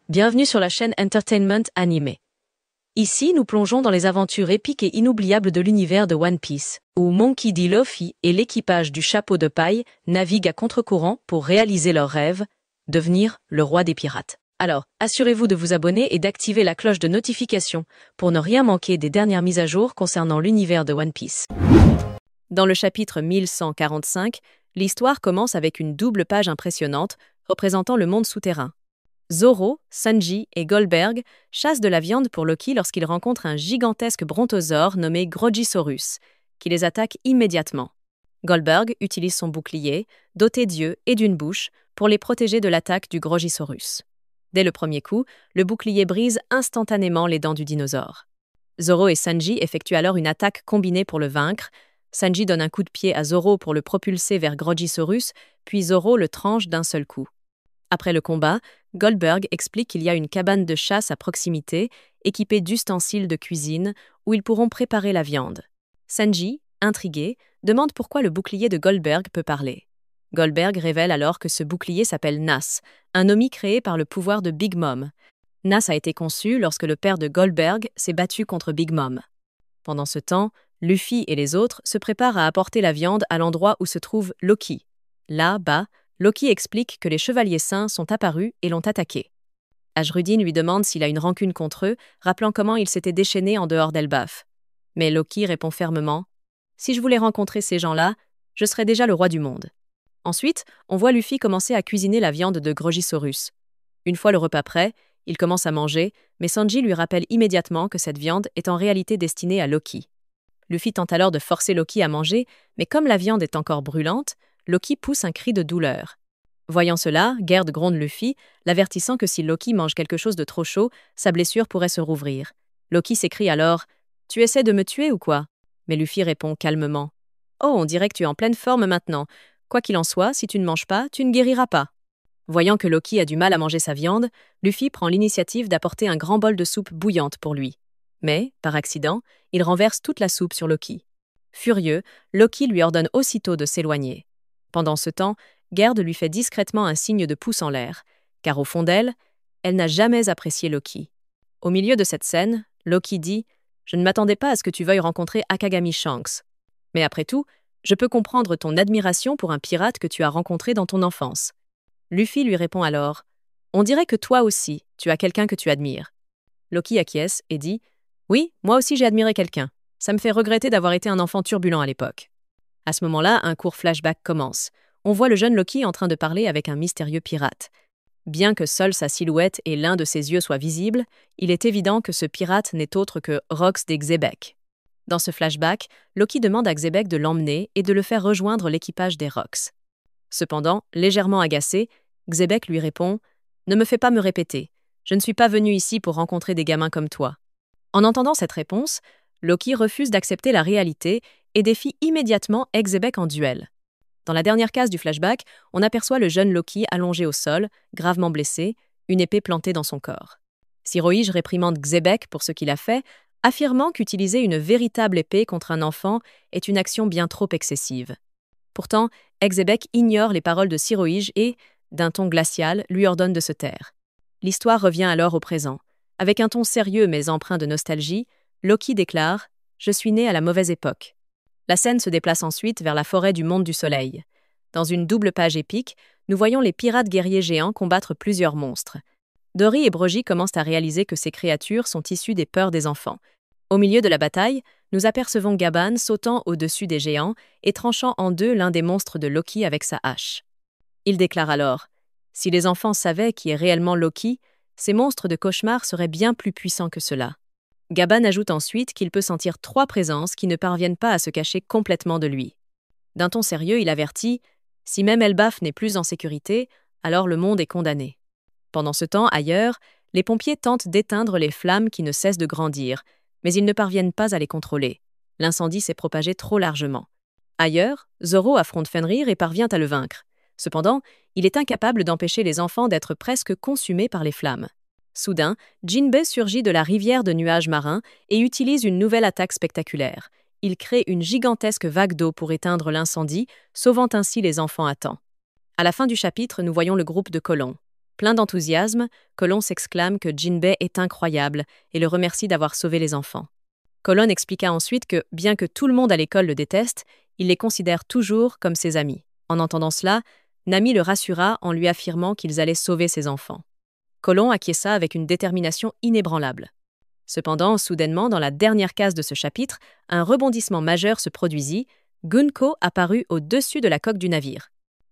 Bienvenue sur la chaîne Entertainment Anime. Ici, nous plongeons dans les aventures épiques et inoubliables de l'univers de One Piece, où Monkey D. Luffy et l'équipage du Chapeau de Paille naviguent à contre-courant pour réaliser leur rêve, devenir le roi des pirates. Alors, assurez-vous de vous abonner et d'activer la cloche de notification pour ne rien manquer des dernières mises à jour concernant l'univers de One Piece. Dans le chapitre 1145, l'histoire commence avec une double page impressionnante représentant le monde souterrain. Zoro, Sanji et Goldberg chassent de la viande pour Loki lorsqu'ils rencontrent un gigantesque brontosaure nommé Grogisaurus, qui les attaque immédiatement. Goldberg utilise son bouclier, doté d'yeux et d'une bouche, pour les protéger de l'attaque du Grogisaurus. Dès le premier coup, le bouclier brise instantanément les dents du dinosaure. Zoro et Sanji effectuent alors une attaque combinée pour le vaincre. Sanji donne un coup de pied à Zoro pour le propulser vers Grogisaurus, puis Zoro le tranche d'un seul coup. Après le combat, Goldberg explique qu'il y a une cabane de chasse à proximité, équipée d'ustensiles de cuisine, où ils pourront préparer la viande. Sanji, intrigué, demande pourquoi le bouclier de Goldberg peut parler. Goldberg révèle alors que ce bouclier s'appelle Nas, un Omi créé par le pouvoir de Big Mom. Nas a été conçu lorsque le père de Goldberg s'est battu contre Big Mom. Pendant ce temps, Luffy et les autres se préparent à apporter la viande à l'endroit où se trouve Loki. Là-bas, Loki explique que les chevaliers saints sont apparus et l'ont attaqué. Ajrudin lui demande s'il a une rancune contre eux, rappelant comment il s'était déchaîné en dehors d'Elbaf. Mais Loki répond fermement « Si je voulais rencontrer ces gens-là, je serais déjà le roi du monde. » Ensuite, on voit Luffy commencer à cuisiner la viande de Grogisaurus. Une fois le repas prêt, il commence à manger, mais Sanji lui rappelle immédiatement que cette viande est en réalité destinée à Loki. Luffy tente alors de forcer Loki à manger, mais comme la viande est encore brûlante, Loki pousse un cri de douleur. Voyant cela, Gerd gronde Luffy, l'avertissant que si Loki mange quelque chose de trop chaud, sa blessure pourrait se rouvrir. Loki s'écrie alors « Tu essaies de me tuer ou quoi ?» Mais Luffy répond calmement « Oh, on dirait que tu es en pleine forme maintenant. Quoi qu'il en soit, si tu ne manges pas, tu ne guériras pas. » Voyant que Loki a du mal à manger sa viande, Luffy prend l'initiative d'apporter un grand bol de soupe bouillante pour lui. Mais, par accident, il renverse toute la soupe sur Loki. Furieux, Loki lui ordonne aussitôt de s'éloigner. Pendant ce temps, Gerd lui fait discrètement un signe de pouce en l'air, car au fond d'elle, elle n'a jamais apprécié Loki. Au milieu de cette scène, Loki dit « Je ne m'attendais pas à ce que tu veuilles rencontrer Akagami Shanks. Mais après tout, je peux comprendre ton admiration pour un pirate que tu as rencontré dans ton enfance. » Luffy lui répond alors « On dirait que toi aussi, tu as quelqu'un que tu admires. » Loki acquiesce et dit « Oui, moi aussi j'ai admiré quelqu'un. Ça me fait regretter d'avoir été un enfant turbulent à l'époque. » À ce moment-là, un court flashback commence. On voit le jeune Loki en train de parler avec un mystérieux pirate. Bien que seule sa silhouette et l'un de ses yeux soient visibles, il est évident que ce pirate n'est autre que Rox des Xebec. Dans ce flashback, Loki demande à Xebec de l'emmener et de le faire rejoindre l'équipage des Rox. Cependant, légèrement agacé, Xebec lui répond « Ne me fais pas me répéter. Je ne suis pas venu ici pour rencontrer des gamins comme toi. » En entendant cette réponse, Loki refuse d'accepter la réalité et défie immédiatement Xebec en duel. Dans la dernière case du flashback, on aperçoit le jeune Loki allongé au sol, gravement blessé, une épée plantée dans son corps. Siroïj réprimande Xebec pour ce qu'il a fait, affirmant qu'utiliser une véritable épée contre un enfant est une action bien trop excessive. Pourtant, Xebec ignore les paroles de Siroïj et, d'un ton glacial, lui ordonne de se taire. L'histoire revient alors au présent. Avec un ton sérieux mais empreint de nostalgie, Loki déclare « Je suis né à la mauvaise époque ». La scène se déplace ensuite vers la forêt du Monde du Soleil. Dans une double page épique, nous voyons les pirates guerriers géants combattre plusieurs monstres. Dory et Brogy commencent à réaliser que ces créatures sont issues des peurs des enfants. Au milieu de la bataille, nous apercevons Gaban sautant au-dessus des géants et tranchant en deux l'un des monstres de Loki avec sa hache. Il déclare alors « Si les enfants savaient qui est réellement Loki, ces monstres de cauchemar seraient bien plus puissants que cela. » Gaban ajoute ensuite qu'il peut sentir 3 présences qui ne parviennent pas à se cacher complètement de lui. D'un ton sérieux, il avertit « Si même Elbaf n'est plus en sécurité, alors le monde est condamné. » Pendant ce temps, ailleurs, les pompiers tentent d'éteindre les flammes qui ne cessent de grandir, mais ils ne parviennent pas à les contrôler. L'incendie s'est propagé trop largement. Ailleurs, Zoro affronte Fenrir et parvient à le vaincre. Cependant, il est incapable d'empêcher les enfants d'être presque consumés par les flammes. Soudain, Jinbei surgit de la rivière de nuages marins et utilise une nouvelle attaque spectaculaire. Il crée une gigantesque vague d'eau pour éteindre l'incendie, sauvant ainsi les enfants à temps. À la fin du chapitre, nous voyons le groupe de colons. Plein d'enthousiasme, Colon s'exclame que Jinbei est incroyable et le remercie d'avoir sauvé les enfants. Colon expliqua ensuite que, bien que tout le monde à l'école le déteste, il les considère toujours comme ses amis. En entendant cela, Nami le rassura en lui affirmant qu'ils allaient sauver ses enfants. Colon acquiesça avec une détermination inébranlable. Cependant, soudainement, dans la dernière case de ce chapitre, un rebondissement majeur se produisit. Gunko apparut au-dessus de la coque du navire.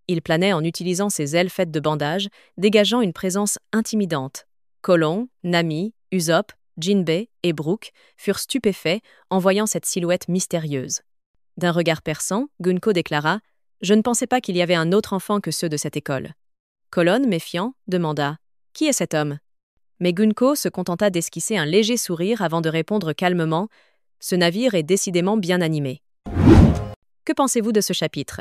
Il planait en utilisant ses ailes faites de bandages, dégageant une présence intimidante. Colon, Nami, Usopp, Jinbei et Brook furent stupéfaits en voyant cette silhouette mystérieuse. D'un regard perçant, Gunko déclara « Je ne pensais pas qu'il y avait un autre enfant que ceux de cette école. » Colon, méfiant, demanda « Qui est cet homme ?» Mais Gunko se contenta d'esquisser un léger sourire avant de répondre calmement « Ce navire est décidément bien animé. » Que pensez-vous de ce chapitre?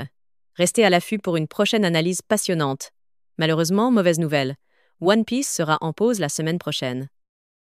Restez à l'affût pour une prochaine analyse passionnante. Malheureusement, mauvaise nouvelle. One Piece sera en pause la semaine prochaine.